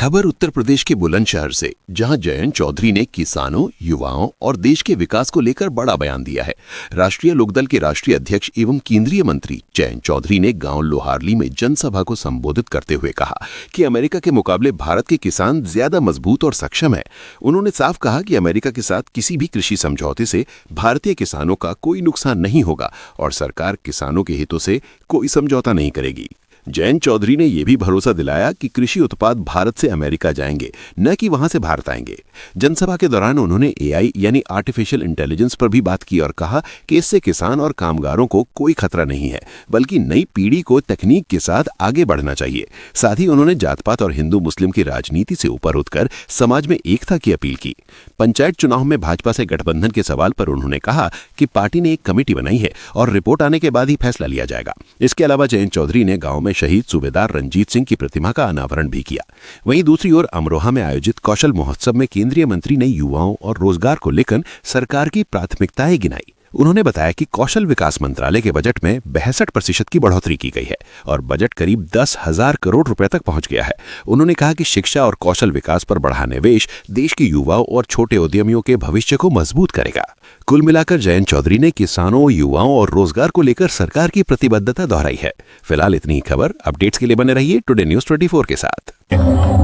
खबर उत्तर प्रदेश के बुलंदशहर से, जहां जयंत चौधरी ने किसानों, युवाओं और देश के विकास को लेकर बड़ा बयान दिया है। राष्ट्रीय लोकदल के राष्ट्रीय अध्यक्ष एवं केंद्रीय मंत्री जयंत चौधरी ने गांव लोहारली में जनसभा को संबोधित करते हुए कहा कि अमेरिका के मुकाबले भारत के किसान ज्यादा मजबूत और सक्षम है। उन्होंने साफ कहा कि अमेरिका के साथ किसी भी कृषि समझौते से भारतीय किसानों का कोई नुकसान नहीं होगा और सरकार किसानों के हितों से कोई समझौता नहीं करेगी। जयंत चौधरी ने यह भी भरोसा दिलाया कि कृषि उत्पाद भारत से अमेरिका जाएंगे, न कि वहां से भारत आएंगे। जनसभा के दौरान उन्होंने एआई यानी आर्टिफिशियल इंटेलिजेंस पर भी बात की और कहा कि इससे किसान और कामगारों को कोई खतरा नहीं है, बल्कि नई पीढ़ी को तकनीक के साथ आगे बढ़ना चाहिए। साथ ही उन्होंने जात पात और हिंदू मुस्लिम की राजनीति से ऊपर उठकर समाज में एकता की अपील की। पंचायत चुनाव में भाजपा से गठबंधन के सवाल पर उन्होंने कहा कि पार्टी ने एक कमेटी बनाई है और रिपोर्ट आने के बाद ही फैसला लिया जाएगा। इसके अलावा जयंत चौधरी ने गांव में शहीद सूबेदार रंजीत सिंह की प्रतिमा का अनावरण भी किया। वहीं दूसरी ओर अमरोहा में आयोजित कौशल महोत्सव में केंद्रीय मंत्री ने युवाओं और रोजगार को लेकर सरकार की प्राथमिकताएं गिनाई। उन्होंने बताया कि कौशल विकास मंत्रालय के बजट में 62% की बढ़ोतरी की गई है और बजट करीब 10,000 करोड़ रुपए तक पहुंच गया है। उन्होंने कहा कि शिक्षा और कौशल विकास पर बढ़ा निवेश देश के युवाओं और छोटे उद्यमियों के भविष्य को मजबूत करेगा। कुल मिलाकर जयंत चौधरी ने किसानों, युवाओं और रोजगार को लेकर सरकार की प्रतिबद्धता दोहराई है। फिलहाल इतनी ही खबर। अपडेट्स के लिए बने रहिए टुडे न्यूज़ 24 के साथ।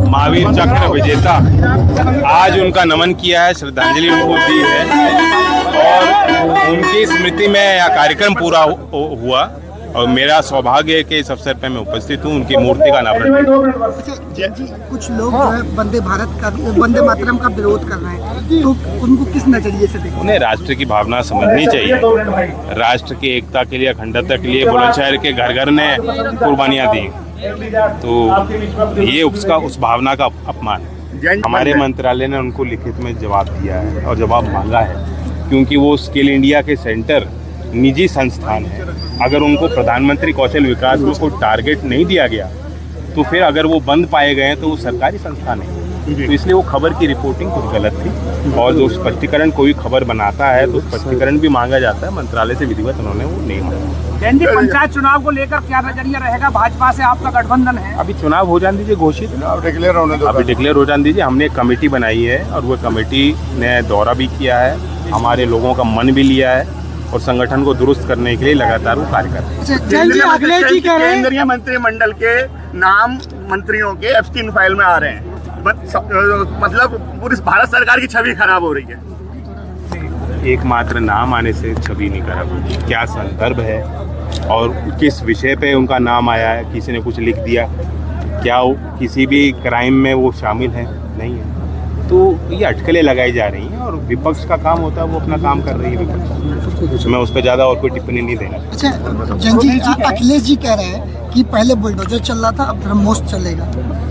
महावीर चक्र विजेता, आज उनका नमन किया है, श्रद्धांजलि उनको दी है और उनकी स्मृति में यह कार्यक्रम पूरा हुआ और मेरा सौभाग्य है कि इस अवसर पर मैं उपस्थित हूँ, उनकी मूर्ति का अनावरण। कुछ लोग जो है वंदे मातरम का विरोध कर रहे हैं, तो उनको किस नजरिए से देखते हैं? उन्हें राष्ट्र की भावना समझनी चाहिए। राष्ट्र की एकता के लिए, अखंडता के लिए बुलंदशहर के घर घर ने कुर्बानियाँ दी, तो ये उस भावना का अपमान है। हमारे मंत्रालय ने उनको लिखित में जवाब दिया है और जवाब मांगा है, क्योंकि वो स्किल इंडिया के सेंटर निजी संस्थान है। अगर उनको प्रधानमंत्री कौशल विकास में कोई टारगेट नहीं दिया गया तो फिर अगर वो बंद पाए गए तो वो सरकारी संस्थान है, तो इसलिए वो खबर की रिपोर्टिंग कुछ गलत थी और जो स्पष्टीकरण कोई खबर बनाता है तो स्पष्टीकरण भी मांगा जाता है। मंत्रालय से विधिवत उन्होंने वो नहीं मांगा। जयंत जी, पंचायत चुनाव को लेकर क्या नजरिया रहेगा? भाजपा से आपका गठबंधन है, अभी चुनाव हो जाने दीजिए, घोषित अभी डिक्लेयर हो जाने दीजिए। हमने एक कमेटी बनाई है और वो कमेटी ने दौरा भी किया है, हमारे लोगों का मन भी लिया है और संगठन को दुरुस्त करने के लिए लगातार वो कार्य कर रहे हैं। केंद्रीय मंत्रिमंडल के नाम मंत्रियों के एब्स्टीन फाइल में आ रहे हैं, मतलब पूरी भारत सरकार की छवि खराब हो रही है। एकमात्र नाम आने से छवि नहीं खराब होती, क्या संदर्भ है और किस विषय पे उनका नाम आया है, किसी ने कुछ लिख दिया, क्या किसी भी क्राइम में वो शामिल है, नहीं है, तो ये अटकलें लगाई जा रही हैं और विपक्ष का काम होता है वो अपना काम कर रही है। विपक्ष मैं उस पर ज़्यादा और कोई टिप्पणी नहीं देना। अच्छा जयंत जी, अखिलेश जी कह रहे हैं कि पहले बुलडोजर चल रहा था, अब ब्रह्मोस चलेगा,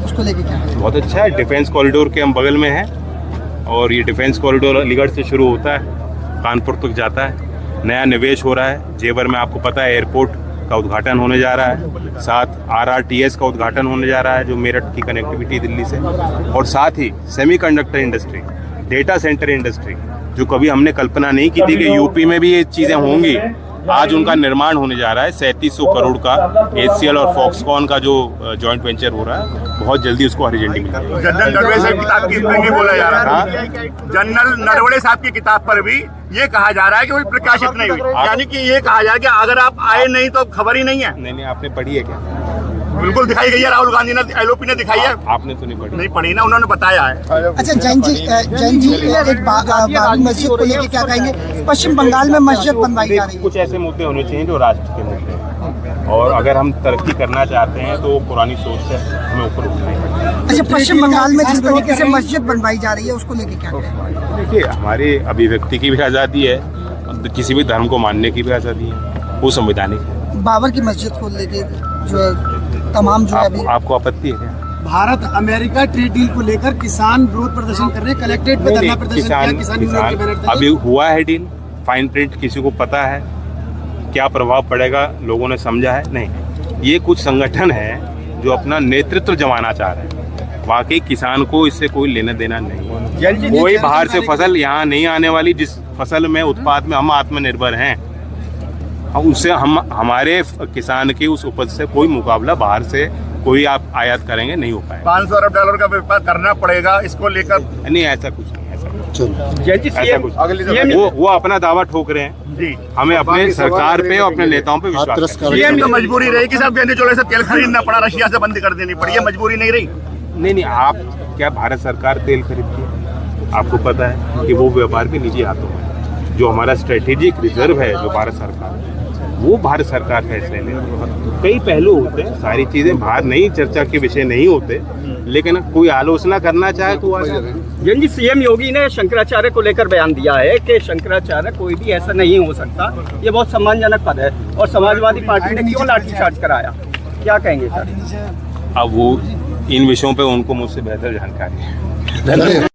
उसको लेके क्या? बहुत अच्छा है, डिफेंस कॉरिडोर के हम बगल में हैं और ये डिफेंस कॉरिडोर अलीगढ़ से शुरू होता है, कानपुर तक जाता है, नया निवेश हो रहा है। जेवर में आपको पता है एयरपोर्ट का उद्घाटन होने जा रहा है, साथ RRTS का उद्घाटन होने जा रहा है जो मेरठ की कनेक्टिविटी दिल्ली से, और साथ ही semiconductor industry, data centre industry, जो कभी हमने कल्पना नहीं की थी कि यूपी में भी ये चीज़ें होंगी, आज उनका निर्माण होने जा रहा है। 3700 करोड़ का HCL और फॉक्सकॉन का जो जॉइंट वेंचर हो रहा है, बहुत जल्दी उसको हरी झंडी मिलेगी। जनरल नरवणे साहब की किताब की भी बोला जा रहा है, जनरल नरवणे साहब की किताब पर भी ये कहा जा रहा है कि वो प्रकाशित नहीं हुई, यानी कि ये कहा जा रहा है कि अगर आप आए नहीं तो खबर ही नहीं है। नहीं, आपने पढ़ी है क्या? बिल्कुल दिखाई गई है, राहुल गांधी ने, LOP ने दिखाई है। आपने तो नहीं पढ़ी ना, उन्होंने बताया है। अच्छा जयंत जी, एक बाबरी मस्जिद को लेकर क्या कहेंगे? पश्चिम बंगाल में मस्जिद बनवाई जा रही है। कुछ ऐसे मुद्दे होने चाहिए जो राष्ट्र के मुद्दे हैं और अगर हम तरक्की करना चाहते हैं तो पुरानी सोच से हमें ऊपर उठना है। अच्छा, पश्चिम बंगाल में जिस तरीके से मस्जिद बनवाई जा रही है उसको लेकर क्या कहेंगे? देखिए, हमारे अभिव्यक्ति की भी आज़ादी है, किसी भी धर्म को मानने की भी आज़ादी है, वो संवैधानिक है। बाबर की मस्जिद को लेकर जो तमाम जो अभी आपको आपत्ति है क्या? भारत अमेरिका ट्रेड डील को लेकर किसान विरोध प्रदर्शन कर रहे हैं, कलेक्ट्रेट पे धरना प्रदर्शन किया, किसान अभी हुआ है डील, फाइन प्रिंट किसी को पता है, क्या प्रभाव पड़ेगा लोगों ने समझा है? नहीं, ये कुछ संगठन है जो अपना नेतृत्व जमाना चाह रहे हैं। वाकई किसान को इससे कोई लेना देना नहीं, कोई बाहर से फसल यहाँ नहीं आने वाली। जिस फसल में उत्पाद में हम आत्मनिर्भर हैं, उससे हम हमारे किसान की उस उपज से कोई मुकाबला बाहर से कोई आप आयात करेंगे नहीं हो पाएगा। $500 अरब का व्यापार करना पड़ेगा, इसको लेकर नहीं, ऐसा कुछ नहीं, ऐसा जी ऐसा कुछ वो अपना दावा ठोक रहे हैं। जी हमें अपने सरकार पे और अपने नेताओं पे विश्वास है। सीएम तो मजबूरी रही कि साहब गेंदे चोले से तेल खरीदना पड़ा, रशिया से बंद कर देनी पड़ी, ये मजबूरी नहीं रही। नहीं, आप क्या भारत सरकार तेल खरीदती है? आपको पता है कि वो व्यापार के निजी हाथों में जो हमारा स्ट्रेटेजिक रिजर्व है, जो भारत सरकार, वो भारत सरकार फैसले लेती है। कई पहलू होते हैं, सारी चीजें बाहर नहीं चर्चा के विषय नहीं होते, लेकिन कोई आलोचना करना चाहे तो आ जाए। जी सीएम योगी ने शंकराचार्य को लेकर बयान दिया है कि शंकराचार्य कोई भी ऐसा नहीं हो सकता, ये बहुत सम्मानजनक पद है, और समाजवादी पार्टी ने क्यों लाठीचार्ज कराया, क्या कहेंगे सर? अब वो इन विषयों पे उनको मुझसे बेहतर जानकारी है।